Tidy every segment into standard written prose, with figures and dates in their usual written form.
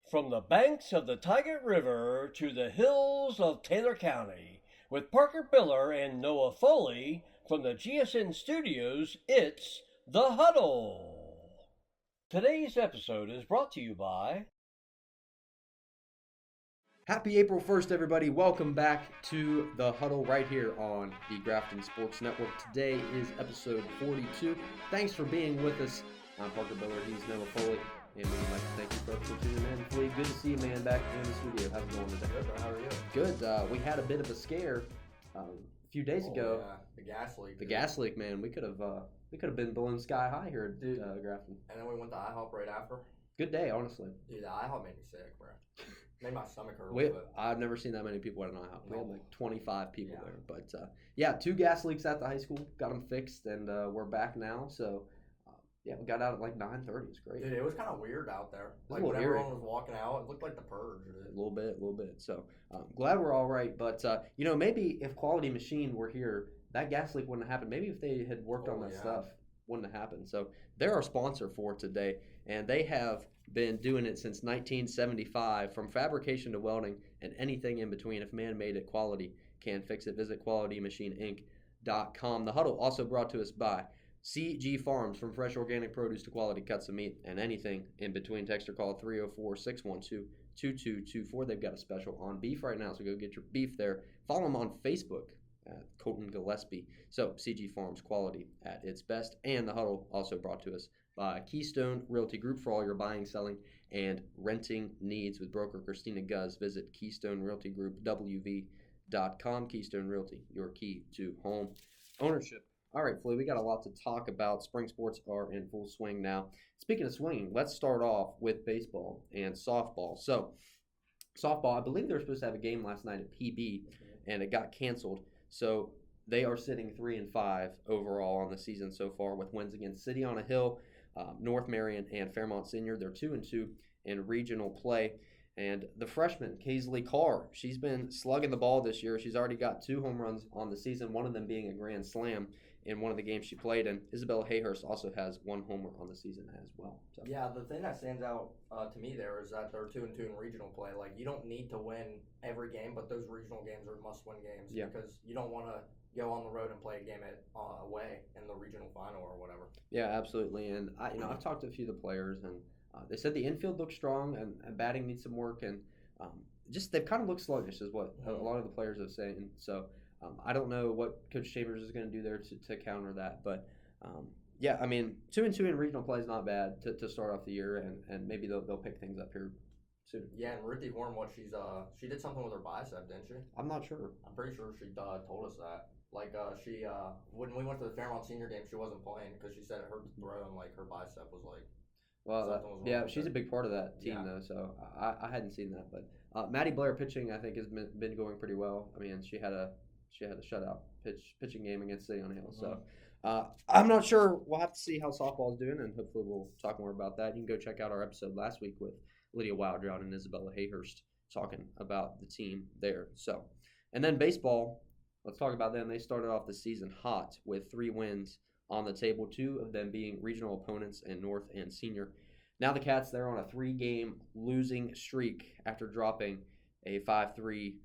From the banks of the Tigard River to the hills of Taylor County, with Parker Biller and Noah Foley from the GSN studios, it's The Huddle. Today's episode is brought to you by... Happy April 1st, everybody. Welcome back to The Huddle right here on the Grafton Sports Network. Today is episode 42. Thanks for being with us. I'm Parker Biller. He's Noah Foley. And we'd like to thank you folks for tuning in. Foley, good to see you, man, back in the studio. How's it going today? Good, bro. How are you? Good. We had a bit of a scare a few days ago. Yeah. The gas leak. The gas leak, man. We could have been blown sky high here at Grafton. And then we went to IHOP right after. Good day, honestly. Dude, the IHOP made me sick, bro. Made my stomach hurt a little bit. I've never seen that many people at an IHOP. We had like 25 people there. But yeah, 2 gas leaks at the high school. Got them fixed, and we're back now. So yeah, we got out at like 9:30. It's great. Dude, it was kind of weird out there. Like when everyone was walking out, it looked like the purge. A little bit. So glad we're all right. But maybe if Quality Machine were here, that gas leak wouldn't have happened. Maybe if they had worked on that stuff, wouldn't have happened. So they're our sponsor for today, and they have been doing it since 1975, from fabrication to welding and anything in between. If man made it, quality can fix it. Visit qualitymachineinc.com. The Huddle also brought to us by CG Farms. From fresh organic produce to quality cuts of meat and anything in between. Text or call 304-612-2224. They've got a special on beef right now, so go get your beef there. Follow them on Facebook at Colton Gillespie. So CG Farms, quality at its best. And the Huddle also brought to us by Keystone Realty Group for all your buying, selling, and renting needs. With broker Christina Guz, visit Keystone Realty Group, WV.com. Keystone Realty, your key to home ownership. All right, Flea, we got a lot to talk about. Spring sports are in full swing now. Speaking of swinging, let's start off with baseball and softball. So, softball, I believe they were supposed to have a game last night at PB, and it got canceled. So, they are sitting 3-5 overall on the season so far, with wins against City on a Hill, North Marion, and Fairmont Senior. They're 2-2 in regional play. And the freshman, Kaisley Carr, she's been slugging the ball this year. She's already got 2 home runs on the season, one of them being a grand slam in one of the games she played. And Isabella Hayhurst also has 1 homer on the season as well. So. Yeah, the thing that stands out to me there is that they're 2-2 in regional play. Like, you don't need to win every game, but those regional games are must-win games because you don't want to go on the road and play a game away in the regional final or whatever. Yeah, absolutely. And I've talked to a few of the players, and they said the infield looks strong and batting needs some work, and just they've kind of looked sluggish is what a lot of the players have said. And so I don't know what Coach Chambers is going to do there to counter that. But, 2-2 in regional play is not bad to start off the year, and maybe they'll pick things up here soon. Yeah, and Ruthie Horn, she did something with her bicep, didn't she? I'm not sure. I'm pretty sure she told us that. Like, when we went to the Fairmont Senior game, she wasn't playing because she said it hurt to throw, and, like, her bicep was, like, she's a big part of that team, though, so I hadn't seen that. But Maddie Blair pitching, I think, has been going pretty well. I mean, she had a shutout pitching game against City on Hill. So I'm not sure. We'll have to see how softball is doing, and hopefully we'll talk more about that. You can go check out our episode last week with Lydia Wildrout and Isabella Hayhurst talking about the team there. So, and then baseball, let's talk about them. They started off the season hot with 3 wins on the table, 2 of them being regional opponents in North and Senior. Now the Cats, they're on a 3-game losing streak after dropping a 5-3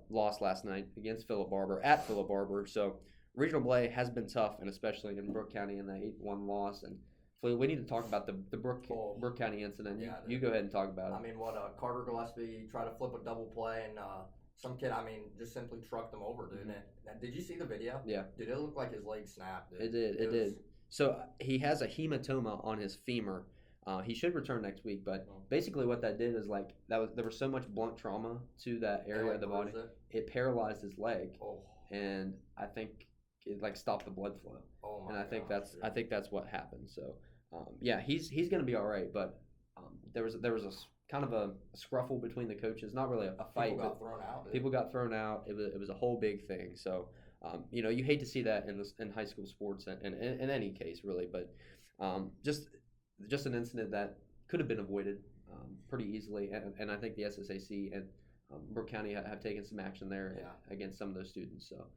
loss last night against Philip Barber at Philip Barber. So regional play has been tough, and especially in Brooke County in the 8-1 loss. And we need to talk about the Brooke County incident. You go ahead and talk about it. I mean, Carter Gillespie tried to flip a double play, and some kid, just simply trucked him over, dude. Mm-hmm. Did you see the video? Yeah. Dude, it looked like his leg snapped, dude. It did. So he has a hematoma on his femur. He should return next week, but basically what that did is there was so much blunt trauma to that area of the body. It paralyzed his leg, and I think it stopped the blood flow. Oh my! And I think that's what happened. So he's gonna be all right. But there was a kind of a scruffle between the coaches. Not really a fight. People got thrown out. It was a whole big thing. So you hate to see that in high school sports and in any case really. But just an incident that could have been avoided pretty easily. And I think the SSAC and Brooke County have taken some action there against some of those students. So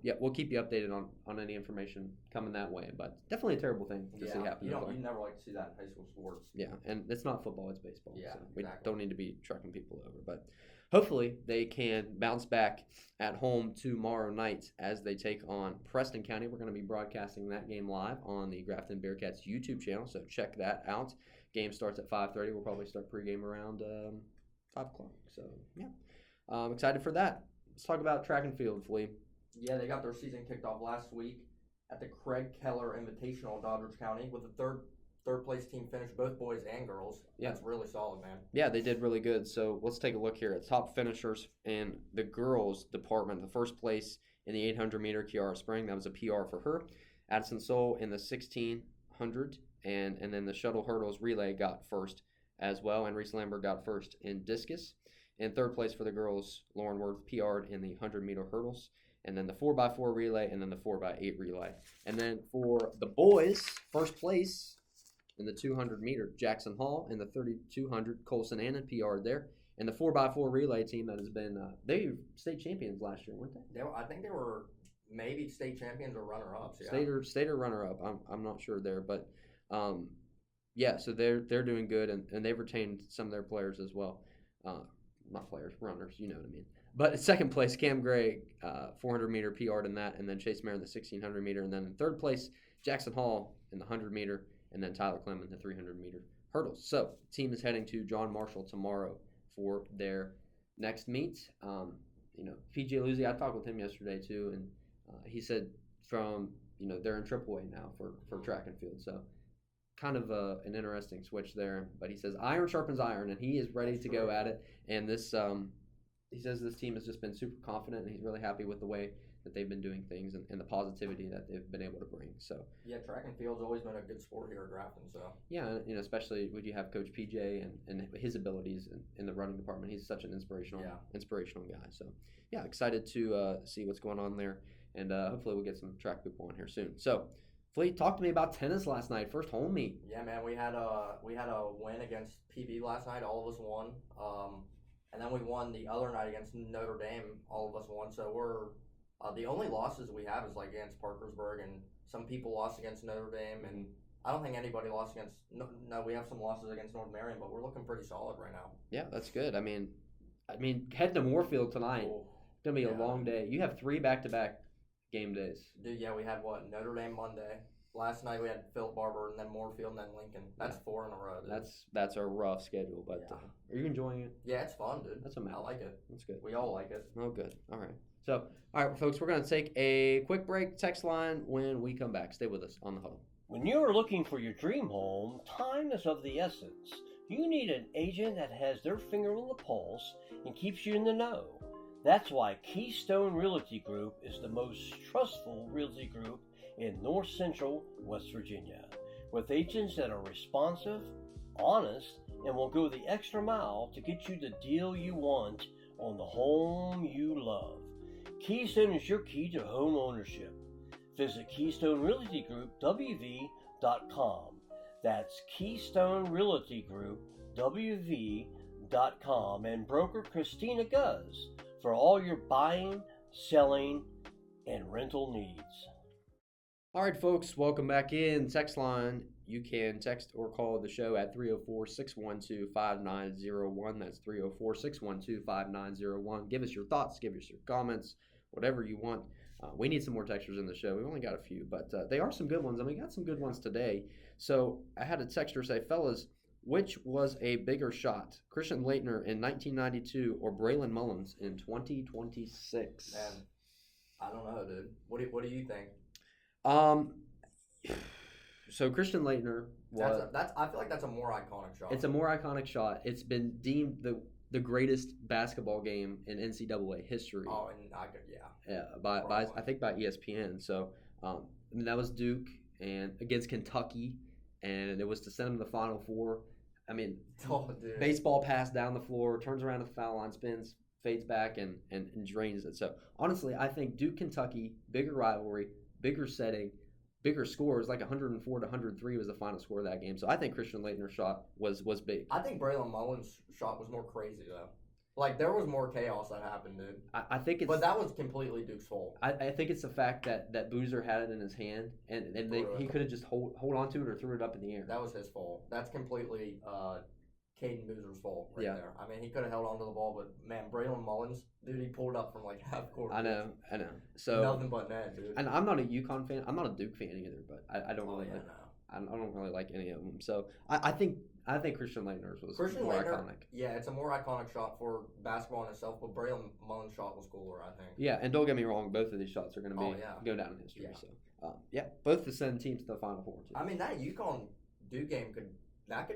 yeah, we'll keep you updated on any information coming that way. But definitely a terrible thing to see happen. You never like to see that in high school sports. Yeah, and it's not football; it's baseball. Yeah, so exactly. We don't need to be trucking people over. But hopefully they can bounce back at home tomorrow night as they take on Preston County. We're going to be broadcasting that game live on the Grafton Bearcats YouTube channel, so check that out. Game starts at 5:30. We'll probably start pregame around 5 o'clock. So yeah, I'm excited for that. Let's talk about track and field, Flea. Yeah, they got their season kicked off last week at the Craig Keller Invitational in Doddridge County with a third place team finish, both boys and girls. Yeah. That's really solid, man. Yeah, they did really good. So let's take a look here at top finishers in the girls department. The first place in the 800 meter, Kiara Spring. That was a PR for her. Addison Soul in the 1600 and then the shuttle hurdles relay got first as well. And Reese Lambert got first in discus. In third place for the girls, Lauren Worth PR'd in the 100 meter hurdles. And then the 4x4 relay, and then the 4x8 relay. And then for the boys, first place in the 200 meter, Jackson Hall. In the 3200, Colson Annan PR'd there. And the 4x4 relay team that has been, they were state champions last year, weren't they? I think they were maybe state champions or runner-ups. Yeah. State or runner-up. I'm not sure there, but yeah. So they're doing good, and they've retained some of their players as well. Not players, runners. You know what I mean. But second place, Cam Gray, 400 meter PR'd in that, and then Chase Mayer in the 1600 meter, and then in third place, Jackson Hall in the 100 meter, and then Tyler Clem in the 300 meter hurdles. So the team is heading to John Marshall tomorrow for their next meet. PJ Luzzi, I talked with him yesterday too, and he said they're in AAA now for track and field. So kind of an interesting switch there. But he says iron sharpens iron, and he is ready to go at it. And this he says this team has just been super confident, and he's really happy with the way that they've been doing things and the positivity that they've been able to bring. So yeah, track and field's always been a good sport here at Grafton. So yeah, especially when you have Coach PJ and his abilities in the running department. He's such an inspirational guy. So yeah, excited to see what's going on there, and hopefully we'll get some track people on here soon. So Fleet, talk to me about tennis last night. First home meet. Yeah, man, we had a win against PB last night. All of us won. And then we won the other night against Notre Dame. All of us won. So we're the only losses we have is like against Parkersburg, and some people lost against Notre Dame, and I don't think anybody lost against. No, we have some losses against North Marion, but we're looking pretty solid right now. Yeah, that's good. I mean, head to Moorfield tonight. Oh, it's gonna be a long day. You have 3 back-to-back game days. Dude, yeah, we had Notre Dame Monday. Last night we had Philip Barber, and then Moorfield, and then Lincoln. That's 4 in a row. Dude. That's a rough schedule, but are you enjoying it? Yeah, it's fun, dude. That's amazing. I like it. That's good. We all like it. Oh, good. All right. So, all right, folks, we're going to take a quick break. Text line when we come back. Stay with us on the Huddle. When you are looking for your dream home, time is of the essence. You need an agent that has their finger on the pulse and keeps you in the know. That's why Keystone Realty Group is the most trustful realty group in North Central West Virginia, with agents that are responsive, honest, and will go the extra mile to get you the deal you want on the home you love. Keystone is your key to home ownership. Visit Keystone Realty Group, WV.com. That's Keystone Realty Group, WV.com, and broker Christina Guz for all your buying, selling, and rental needs. All right, folks, welcome back in. Text line, you can text or call the show at 304-612-5901. That's 304-612-5901. Give us your thoughts, give us your comments, whatever you want. We need some more texters in the show. We've only got a few, but they are some good ones, and we got some good ones today. So I had a texter say, fellas, which was a bigger shot, Christian Leitner in 1992 or Braylon Mullins in 2026? Man, I don't know, dude. What do you think? So Christian Leitner was. I feel like that's a more iconic shot. It's a more iconic shot. It's been deemed the greatest basketball game in NCAA history. Oh, and by I think by ESPN. So that was Duke and against Kentucky, and it was to send them to the Final Four. I mean, baseball pass down the floor, turns around at the foul line, spins, fades back, and drains it. So honestly, I think Duke Kentucky, bigger rivalry, bigger setting, bigger scores, like 104 to 103 was the final score of that game. So I think Christian Leitner's shot was big. I think Braylon Mullins' shot was more crazy though. Like, there was more chaos that happened, dude. I think it's. But that was completely Duke's fault. I think it's the fact that Boozer had it in his hand, and he could have just hold on to it or threw it up in the air. That was his fault. That's completely Caden Boozer's fault there. I mean, he could have held on to the ball, but man, Braylon Mullins, dude, he pulled up from like half court. I know. So nothing but net, dude. And I'm not a UConn fan. I'm not a Duke fan either, but I don't really I don't really like any of them. So I think Christian Laettner's was more iconic. Yeah, it's a more iconic shot for basketball in itself, but Braylon Mullins' shot was cooler, I think. Yeah, and don't get me wrong, both of these shots are going to go down in history. Yeah. So both to send teams to the Final Four. Too. I mean, that UConn Duke game could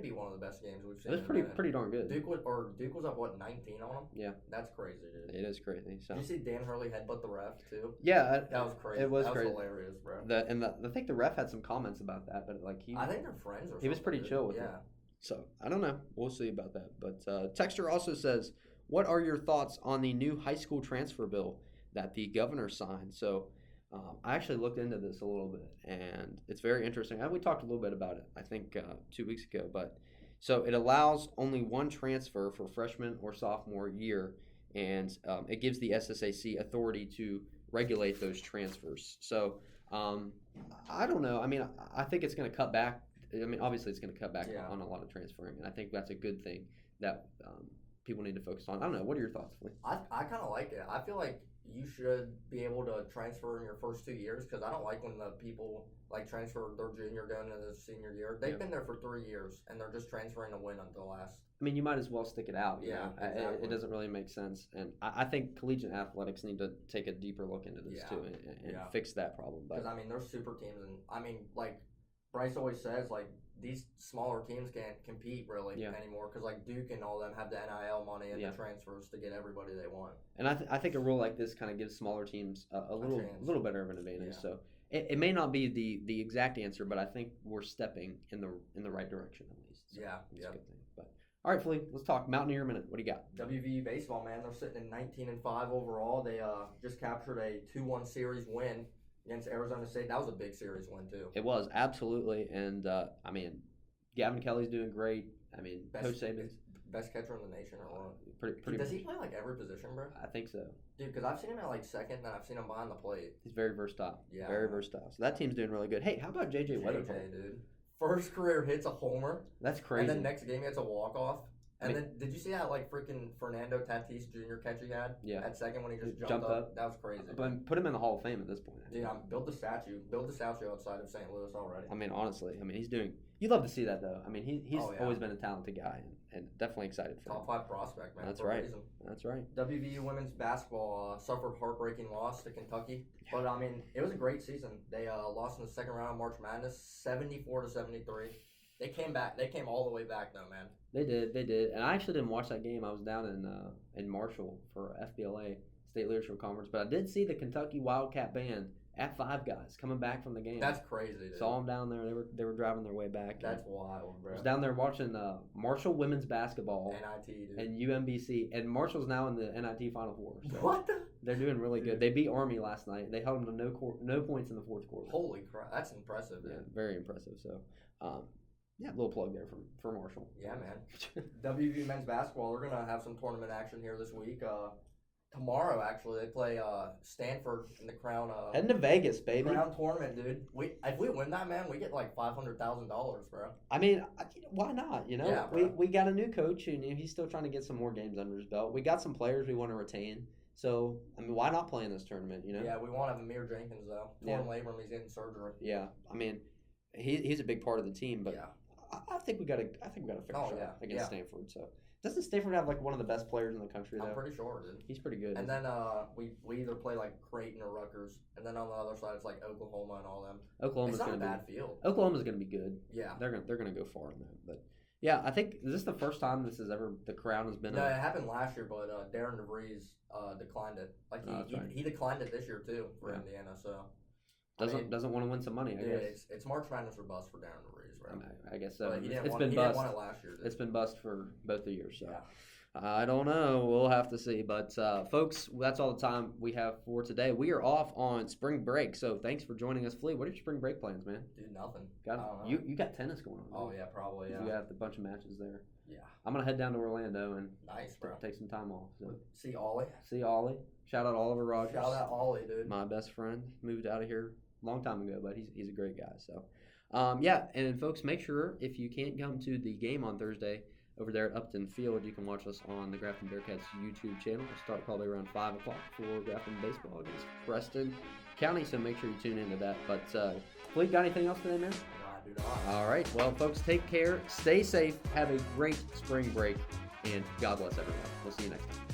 be one of the best games we've seen. It was pretty darn good. Duke was up 19 on them. Yeah, that's crazy, dude. It is crazy. So. Did you see Dan Hurley headbutt the ref too? Yeah, that was crazy. It was that crazy. Was hilarious, bro. I think the ref had some comments about that, but like I think they're friends. Or something. He was pretty chill with it. So I don't know. We'll see about that. But Texter also says, "What are your thoughts on the new high school transfer bill that the governor signed?" So. I actually looked into this a little bit, and it's very interesting. We talked a little bit about it, I think, 2 weeks ago. But so it allows only one transfer for freshman or sophomore year, and it gives the SSAC authority to regulate those transfers. So I don't know. I mean, I think it's going to cut back. I mean, obviously, it's going to cut back on a lot of transferring, and I think that's a good thing that people need to focus on. I don't know. What are your thoughts, Lee? I kind of like it. I feel like you should be able to transfer in your first 2 years because I don't like when the people like transfer their junior going into the senior year. They've been there for 3 years and they're just transferring to win until last. I mean, you might as well stick it out. Exactly. It doesn't really make sense, and I think collegiate athletics need to take a deeper look into this too and fix that problem. Because I mean, there's super teams, and I mean, like Bryce always says, like these smaller teams can't compete really anymore because like Duke and all them have the NIL money and the transfers to get everybody they want. And I think a rule like this kind of gives smaller teams a little better of an advantage. Yeah. So it may not be the exact answer, but I think we're stepping in the right direction at least. So it's a good thing. But all right, Flea, let's talk Mountaineer minute. What do you got? WVU baseball, man, they're sitting in 19-5 overall. They just captured a 2-1 series win against Arizona State. That was a big series win too. It was absolutely, and I mean, Gavin Kelly's doing great. I mean, Coach Saban's best catcher in the nation, or what? Pretty. Does he play like every position, bro? I think so, dude. Because I've seen him at like second, and I've seen him behind the plate. He's very versatile. Yeah, very versatile. So that team's doing really good. Hey, how about JJ Weatherford? Dude, first career hits a homer. That's crazy. And then next game he hits a walk off. And then, did you see that like freaking Fernando Tatis Jr. catch he had? Yeah. At second when he just jumped up. That was crazy. But put him in the Hall of Fame at this point. Dude, build the statue outside of St. Louis already. I mean, honestly, he's doing. You'd love to see that though. I mean, he's always been a talented guy, and definitely excited for Top 5 prospect, man. That's right. That's right. WVU women's basketball suffered heartbreaking loss to Kentucky, but I mean, it was a great season. They lost in the second round of March Madness, 74-73. They came back. They came all the way back, though, man. They did. And I actually didn't watch that game. I was down in Marshall for FBLA State Leadership Conference, but I did see the Kentucky Wildcat Band at Five Guys coming back from the game. That's crazy, dude. Saw them down there. They were driving their way back. That's wild, bro. I was down there watching Marshall women's basketball NIT, dude. and UMBC, and Marshall's now in the NIT Final Four. So what the? They're doing really good. They beat Army last night. They held them to no points in the fourth quarter. Holy crap, that's impressive, dude. Yeah, very impressive. So. Yeah, a little plug there for Marshall. Yeah, man. WVU men's basketball, they're going to have some tournament action here this week. Tomorrow, actually, they play Stanford in the Crown. Heading to Vegas, baby. Crown tournament, dude. If we win that, man, we get like $500,000, bro. I mean, why not? Yeah, we got a new coach, and he's still trying to get some more games under his belt. We got some players we want to retain. So, I mean, why not play in this tournament, Yeah, we won't have Amir Jenkins, though. Torn labrum, he's getting surgery. Yeah, I mean, he's a big part of the team, but I think we got a fair shot against Stanford. So doesn't Stanford have like one of the best players in the country? Though? I'm pretty sure, dude. He's pretty good. And then we either play like Creighton or Rutgers, and then on the other side it's like Oklahoma and all them. Oklahoma's not a bad field. Oklahoma's going to be good. Yeah, they're gonna go far in that. But yeah, I think is this the first time the Crown has been? No, it happened last year, but Darren DeVries declined it. Like he declined it this year too for Indiana. So. Doesn't want to win some money, I guess. It's March Madness or bust for Darren DeVries, right? I guess so. But he didn't won it last year. It's been bust for both the years. So. I don't know. We'll have to see. But, folks, that's all the time we have for today. We are off on spring break, so thanks for joining us, Flea. What are your spring break plans, man? Dude, nothing. You got tennis going on. Oh, yeah, probably, yeah. You got a bunch of matches there. Yeah. I'm going to head down to Orlando and nice, bro. take some time off. So. See Ollie. Shout out Oliver Rogers. Shout out Ollie, dude. My best friend. Moved out of here a long time ago, but he's a great guy. So, yeah. And, folks, make sure if you can't come to the game on Thursday, over there at Upton Field, you can watch us on the Grafton Bearcats YouTube channel. We'll start probably around 5 o'clock for Grafton baseball against Preston County, so make sure you tune into that. But, Fleet, got anything else today, man? No, I do not. All right. Well, folks, take care. Stay safe. Have a great spring break. And God bless everyone. We'll see you next time.